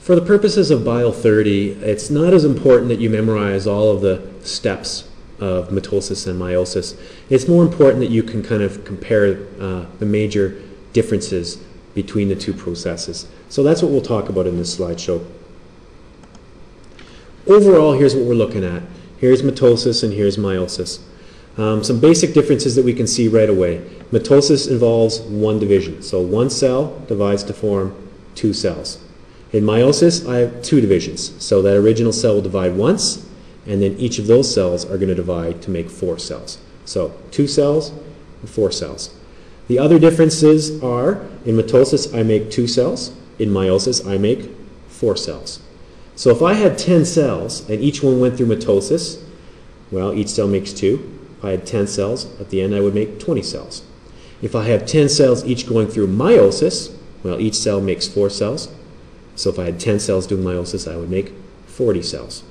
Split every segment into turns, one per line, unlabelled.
For the purposes of Bio 30, it's not as important that you memorize all of the steps of mitosis and meiosis. It's more important that you can kind of compare the major differences between the two processes. So that's what we'll talk about in this slideshow. Overall, here's what we're looking at. Here's mitosis and here's meiosis. Some basic differences that we can see right away. Mitosis involves one division. So one cell divides to form two cells. In meiosis, I have two divisions. So that original cell will divide once, and then each of those cells are going to divide to make four cells. So two cells and four cells. The other differences are, in mitosis, I make two cells. In meiosis, I make four cells. So if I had 10 cells and each one went through mitosis, well, each cell makes two. If I had 10 cells, at the end I would make 20 cells. If I have 10 cells each going through meiosis, well, each cell makes four cells. So if I had 10 cells doing meiosis, I would make 40 cells.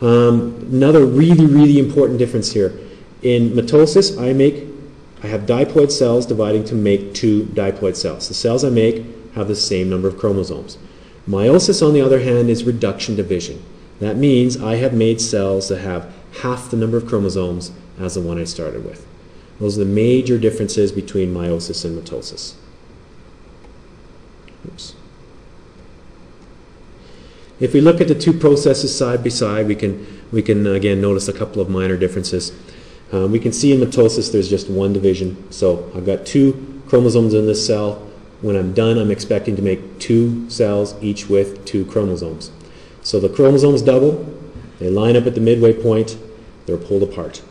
Another really important difference here. In mitosis, I have diploid cells dividing to make two diploid cells. The cells I make have the same number of chromosomes. Meiosis, on the other hand, is reduction division. That means I have made cells that have half the number of chromosomes as the one I started with. Those are the major differences between meiosis and mitosis. Oops. If we look at the two processes side by side, we can again notice a couple of minor differences. We can see in mitosis there's just one division. So I've got two chromosomes in this cell. When I'm done, I'm expecting to make two cells, each with two chromosomes. So the chromosomes double, they line up at the midway point, they're pulled apart.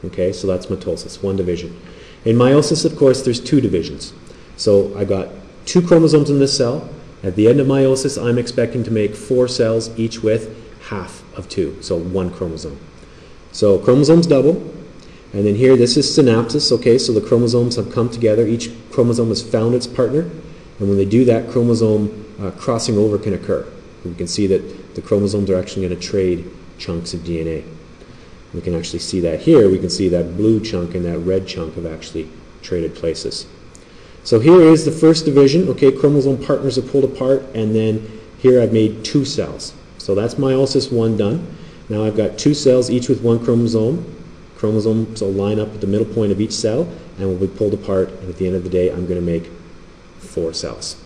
Okay, so that's mitosis, one division. In meiosis, of course, there's two divisions. So I've got two chromosomes in this cell. At the end of meiosis, I'm expecting to make four cells, each with half of two, so one chromosome. So chromosomes double, and then here this is synapsis, okay, so the chromosomes have come together, each chromosome has found its partner, and when they do that, chromosome crossing over can occur. We can see that the chromosomes are actually going to trade chunks of DNA. We can actually see that here. We can see that blue chunk and that red chunk have actually traded places. So here is the first division. Okay, chromosome partners are pulled apart, and then here I've made two cells. So that's meiosis one done. Now I've got two cells, each with one chromosome. Chromosomes will line up at the middle point of each cell and will be pulled apart, and at the end of the day I'm going to make four cells.